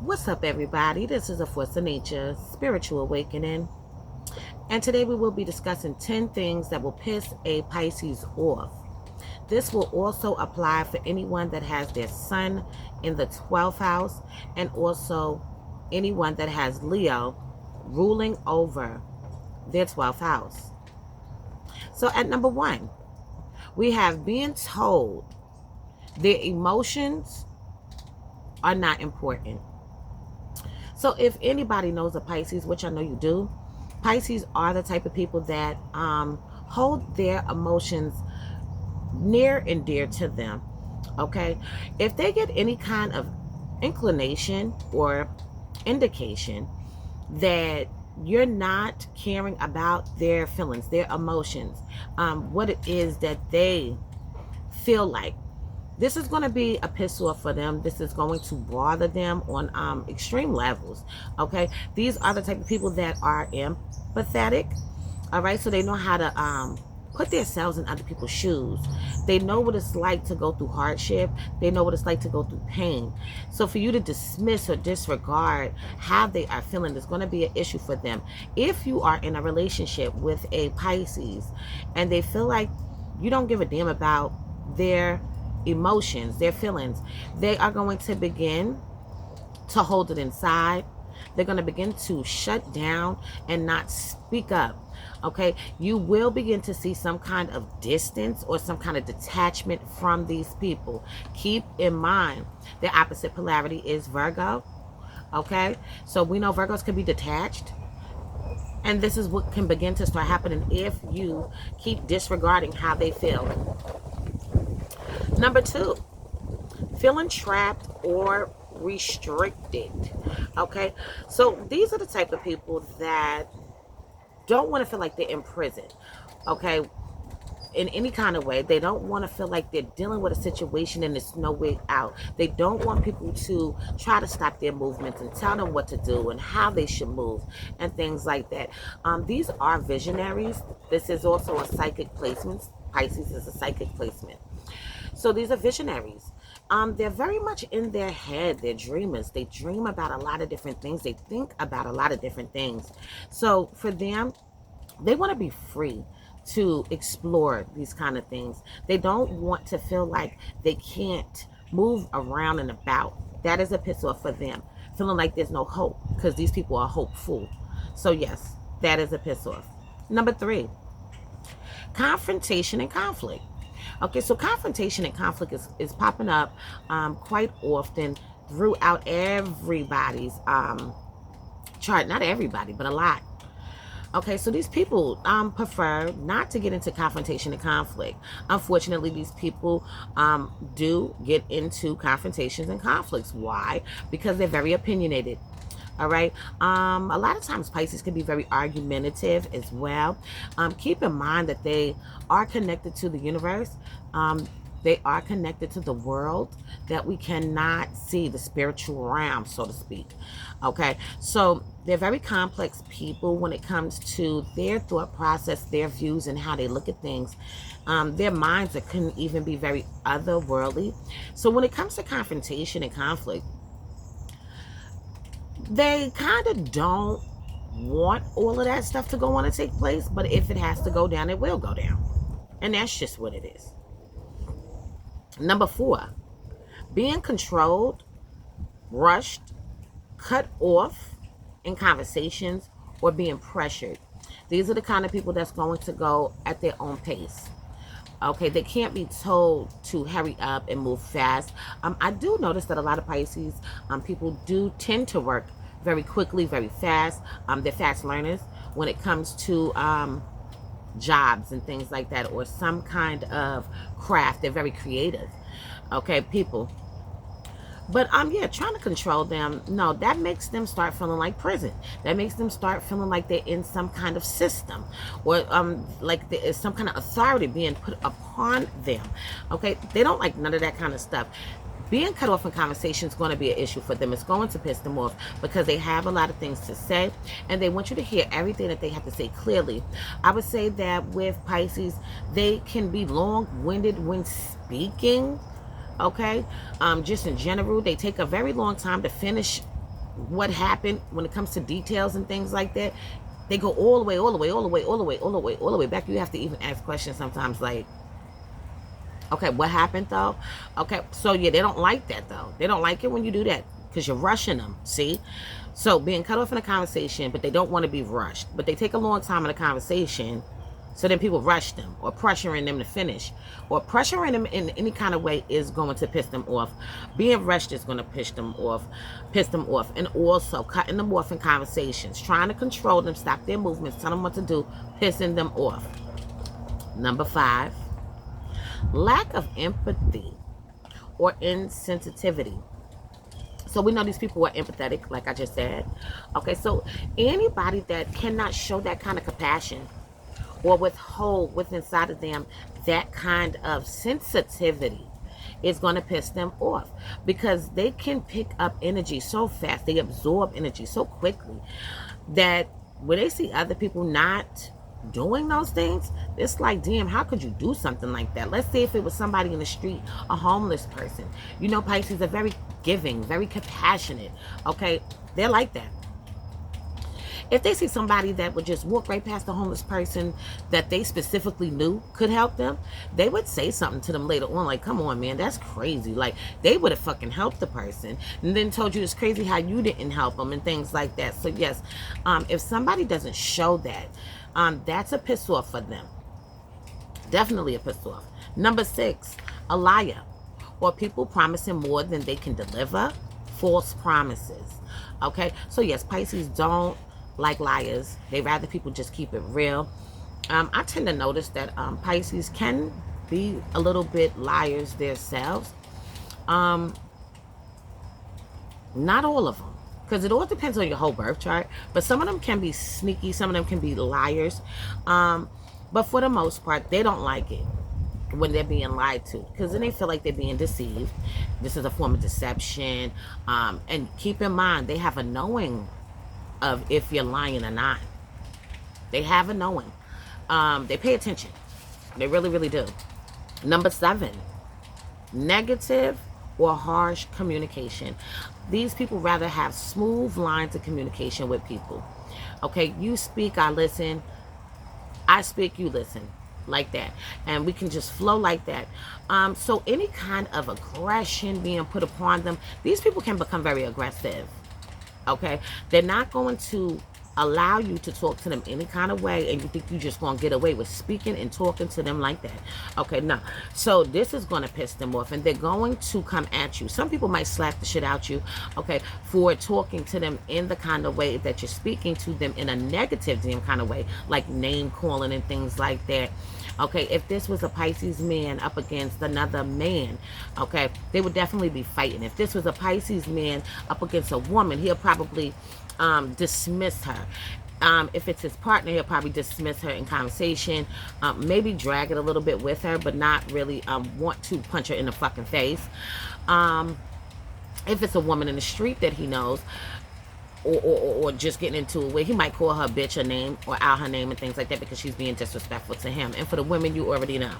What's up, everybody? This is A Force of Nature, Spiritual Awakening. And today we will be discussing 10 things that will piss a Pisces off. This will also apply for anyone that has their sun in the 12th house and also anyone that has Leo ruling over their 12th house. So at number 1, we have being told their emotions are not important. So if anybody knows a Pisces, which I know you do, Pisces are the type of people that hold their emotions near and dear to them. Okay, if they get any kind of inclination or indication that you're not caring about their feelings, their emotions, what it is that they feel like, this is going to be a piss off for them. This is going to bother them on extreme levels. Okay, these are the type of people that are empathetic. All right, so they know how to put themselves in other people's shoes. They know what it's like to go through hardship. They know what it's like to go through pain. So for you to dismiss or disregard how they are feeling is going to be an issue for them. If you are in a relationship with a Pisces and they feel like you don't give a damn about their emotions, their feelings, they are going to begin to hold it inside. They're going to begin to shut down and not speak up. Okay, you will begin to see some kind of distance or some kind of detachment from these people. Keep in mind, the opposite polarity is Virgo. Okay, so we know Virgos can be detached. And this is what can begin to start happening if you keep disregarding how they feel. Number 2, feeling trapped or restricted. Okay, so these are the type of people that don't want to feel like they're in prison. Okay, in any kind of way. They don't want to feel like they're dealing with a situation and there's no way out. They don't want people to try to stop their movements and tell them what to do and how they should move and things like that. These are visionaries. This is also a psychic placement. Pisces is a psychic placement. So these are visionaries. They're very much in their head. They're dreamers. They dream about a lot of different things. They think about a lot of different things. So for them, they want to be free to explore these kind of things. They don't want to feel like they can't move around and about. That is a piss off for them. Feeling like there's no hope because these people are hopeful. So yes, that is a piss off. Number 3, confrontation and conflict. Okay, so confrontation and conflict is popping up quite often throughout everybody's chart. Not everybody, but a lot. Okay, so these people prefer not to get into confrontation and conflict. Unfortunately, these people do get into confrontations and conflicts. Why? Because they're very opinionated. All right. A lot of times Pisces can be very argumentative as well. Keep in mind that they are connected to the universe. They are connected to the world that we cannot see, the spiritual realm, so to speak. Okay, so they're very complex people when it comes to their thought process, their views, and how they look at things. Their minds can even be very otherworldly. So when it comes to confrontation and conflict, they kind of don't want all of that stuff to go on and take place, but if it has to go down, it will go down. And that's just what it is. Number 4, being controlled, rushed, cut off in conversations, or being pressured. These are the kind of people that's going to go at their own pace. Okay, they can't be told to hurry up and move fast. I do notice that a lot of Pisces people do tend to work very quickly, very fast. They're fast learners when it comes to jobs and things like that, or some kind of craft. They're very creative. Okay, people. But yeah, trying to control them, no, that makes them start feeling like prison. That makes them start feeling like they're in some kind of system, or like there is some kind of authority being put upon them. Okay, they don't like none of that kind of stuff. Being cut off in conversation is going to be an issue for them. It's going to piss them off because they have a lot of things to say and they want you to hear everything that they have to say clearly. I would say that with Pisces, they can be long-winded when speaking. Okay, just in general, they take a very long time to finish what happened when it comes to details and things like that, they go all the way, all the way, all the way, all the way, all the way, all the way back. You have to even ask questions sometimes like, okay, what happened though? Okay, so yeah, they don't like that though. They don't like it when you do that because you're rushing them, see? So being cut off in a conversation, but they don't want to be rushed. But they take a long time in a conversation, so then people rush them or pressuring them to finish. Or pressuring them in any kind of way is going to piss them off. Being rushed is going to piss them off. And also cutting them off in conversations, trying to control them, stop their movements, tell them what to do, pissing them off. Number 5, lack of empathy or insensitivity. So we know these people are empathetic, like I just said. Okay, so anybody that cannot show that kind of compassion or withhold within inside of them that kind of sensitivity is going to piss them off, because they can pick up energy so fast, they absorb energy so quickly, that when they see other people not doing those things, it's like, damn, how could you do something like that? Let's say if it was somebody in the street, a homeless person. You know, Pisces are very giving, very compassionate. Okay, they're like that. If they see somebody that would just walk right past the homeless person that they specifically knew could help them, they would say something to them later on, like, come on, man, that's crazy. Like, they would have fucking helped the person and then told you it's crazy how you didn't help them and things like that. So yes, if somebody doesn't show that, that's a piss off for them. Definitely a piss off. Number 6, a liar, or people promising more than they can deliver. False promises. Okay, so yes, Pisces don't like liars. They rather people just keep it real. I tend to notice that Pisces can be a little bit liars themselves. Not all of them, because it all depends on your whole birth chart. But some of them can be sneaky, some of them can be liars. But for the most part, they don't like it when they're being lied to, because then they feel like they're being deceived. This is a form of deception. And keep in mind, they have a knowing of if you're lying or not. They have a knowing. They pay attention. They really, really do. Number 7, negative or harsh communication. These people rather have smooth lines of communication with people. Okay, you speak, I listen. I speak, you listen. Like that. And we can just flow like that. So any kind of aggression being put upon them, these people can become very aggressive. Okay, they're not going to allow you to talk to them any kind of way, and you think you're just going to get away with speaking and talking to them like that. Okay, no. So this is going to piss them off, and they're going to come at you. Some people might slap the shit out you, okay, for talking to them in the kind of way that you're speaking to them in a negative damn kind of way, like name calling and things like that. Okay, if this was a Pisces man up against another man, okay, they would definitely be fighting. If this was a Pisces man up against a woman, he'll probably dismiss her. If it's his partner, he'll probably dismiss her in conversation, maybe drag it a little bit with her, but not really want to punch her in the fucking face. If it's a woman in the street that he knows, or just getting into it where he might call her bitch a name or out her name and things like that because she's being disrespectful to him. And for the women, you already know.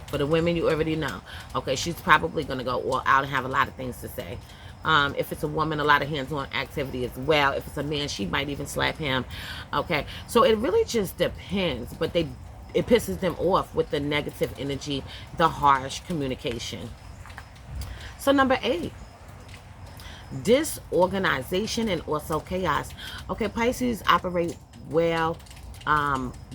For the women, you already know. Okay, she's probably going to go all out and have a lot of things to say. If it's a woman, a lot of hands-on activity as well. If it's a man, she might even slap him. Okay, so it really just depends. But it pisses them off with the negative energy, the harsh communication. So number 8. Disorganization and also chaos. Okay, Pisces operate well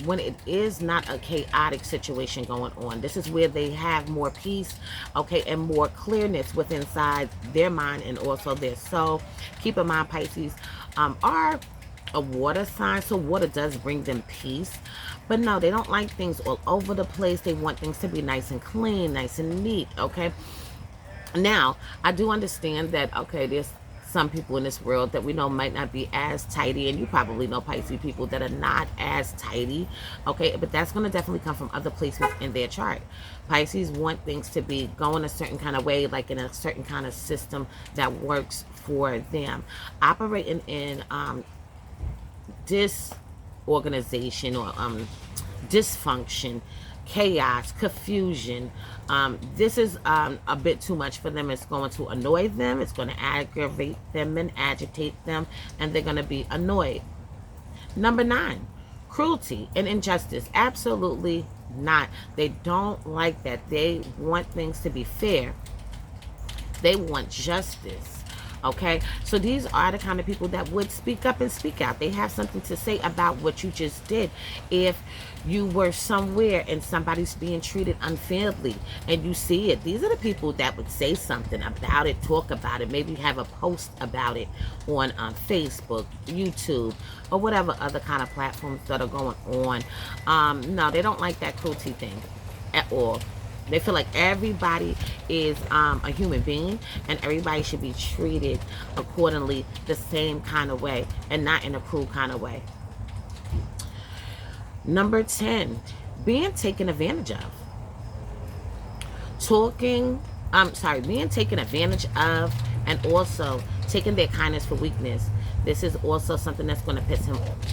when it is not a chaotic situation going on. This is where they have more peace, okay, and more clearness within inside their mind and also their soul. Keep in mind, Pisces are a water sign, so water does bring them peace. But no, they don't like things all over the place. They want things to be nice and clean, nice and neat, okay? Now, I do understand that, okay, there's some people in this world that we know might not be as tidy, and you probably know Pisces people that are not as tidy, okay, but that's going to definitely come from other placements in their chart. Pisces want things to be going a certain kind of way, like in a certain kind of system that works for them. Operating in disorganization or dysfunction chaos, confusion. This is a bit too much for them. It's going to annoy them. It's going to aggravate them and agitate them, and they're going to be annoyed. Number 9, cruelty and injustice. Absolutely not. They don't like that. They want things to be fair. They want justice. Okay, so these are the kind of people that would speak up and speak out. They have something to say about what you just did. If you were somewhere and somebody's being treated unfairly and you see it, these are the people that would say something about it, talk about it, maybe have a post about it on Facebook, YouTube, or whatever other kind of platforms that are going on. No, they don't like that cruelty thing at all. They feel like everybody is a human being and everybody should be treated accordingly the same kind of way and not in a cruel kind of way. Number 10, being taken advantage of. Being taken advantage of and also taking their kindness for weakness. This is also something that's going to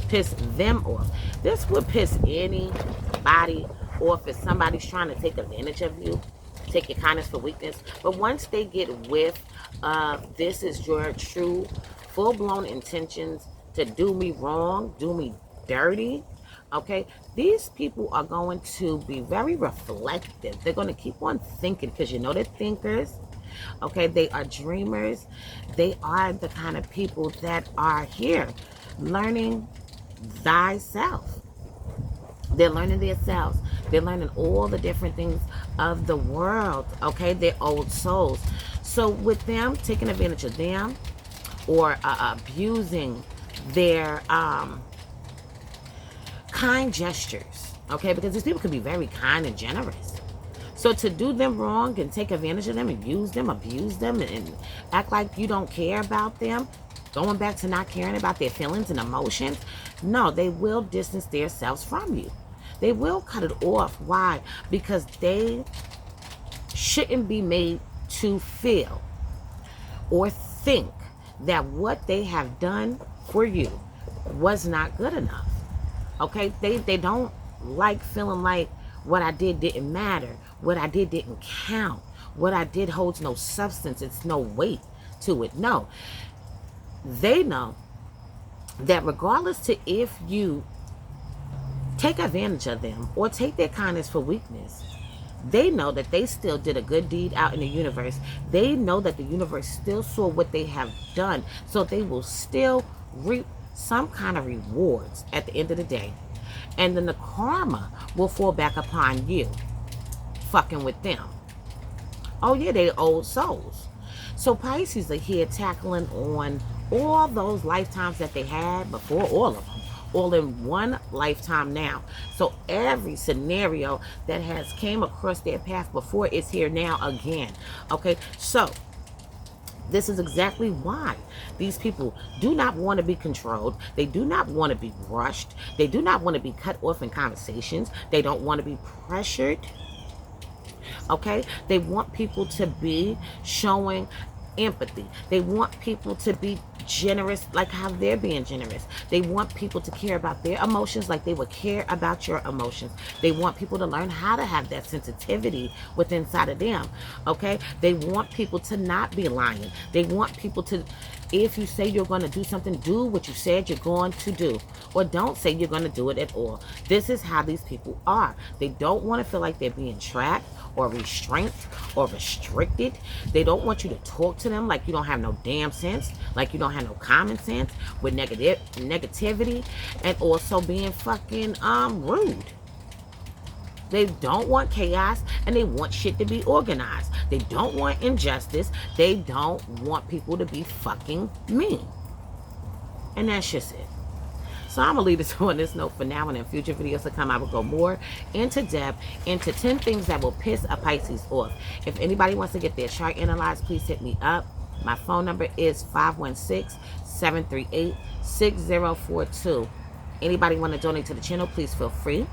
piss them off. This would piss anybody off if somebody's trying to take advantage of you, take your kindness for weakness. But once they get whiff of this is your true, full-blown intentions to do me wrong, do me dirty, okay, these people are going to be very reflective. They're going to keep on thinking because you know they're thinkers. Okay, they are dreamers. They are the kind of people that are here learning thyself. They're learning themselves. They're learning all the different things of the world. Okay, they're old souls. So with them taking advantage of them or abusing their kind gestures, okay, because these people can be very kind and generous. So to do them wrong and take advantage of them and use them, abuse them, and act like you don't care about them, going back to not caring about their feelings and emotions, no, they will distance themselves from you. They will cut it off. Why? Because they shouldn't be made to feel or think that what they have done for you was not good enough. Okay? They don't like feeling like what I did didn't matter. What I did didn't count. What I did holds no substance. It's no weight to it. No. They know that regardless to if you take advantage of them or take their kindness for weakness, they know that they still did a good deed out in the universe. They know that the universe still saw what they have done. So they will still reap some kind of rewards at the end of the day. And then the karma will fall back upon you fucking with them. Oh yeah, they old souls. So Pisces are here tackling on all those lifetimes that they had before, all of them, all in one lifetime now. So every scenario that has came across their path before is here now again. Okay, so this is exactly why these people do not want to be controlled. They do not want to be rushed. They do not want to be cut off in conversations. They don't want to be pressured. Okay, they want people to be showing empathy. They want people to be generous like how they're being generous. They want people to care about their emotions like they would care about your emotions. They want people to learn how to have that sensitivity within inside of them. Okay, they want people to not be lying. They want people to, if you say you're going to do something, do what you said you're going to do, or don't say you're going to do it at all. This is how these people are. They don't want to feel like they're being trapped or restrained or restricted. They don't want you to talk to them like you don't have no damn sense, like you don't have no common sense, with negativity and also being fucking rude. They don't want chaos and they want shit to be organized. They don't want injustice. They don't want people to be fucking mean. And that's just it. So I'm going to leave this on this note for now, and in future videos to come, I will go more into depth into 10 things that will piss a Pisces off. If anybody wants to get their chart analyzed, please hit me up. My phone number is 516-738-6042. Anybody want to donate to the channel, please feel free.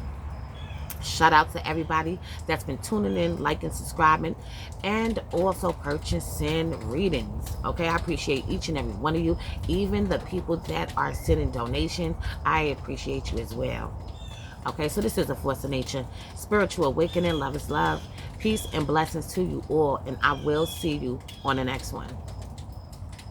Shout out to everybody that's been tuning in, liking, subscribing, and also purchasing readings. Okay, I appreciate each and every one of you. Even the people that are sending donations, I appreciate you as well. Okay, so this is a force of nature. Spiritual awakening. Love is love. Peace and blessings to you all. And I will see you on the next one.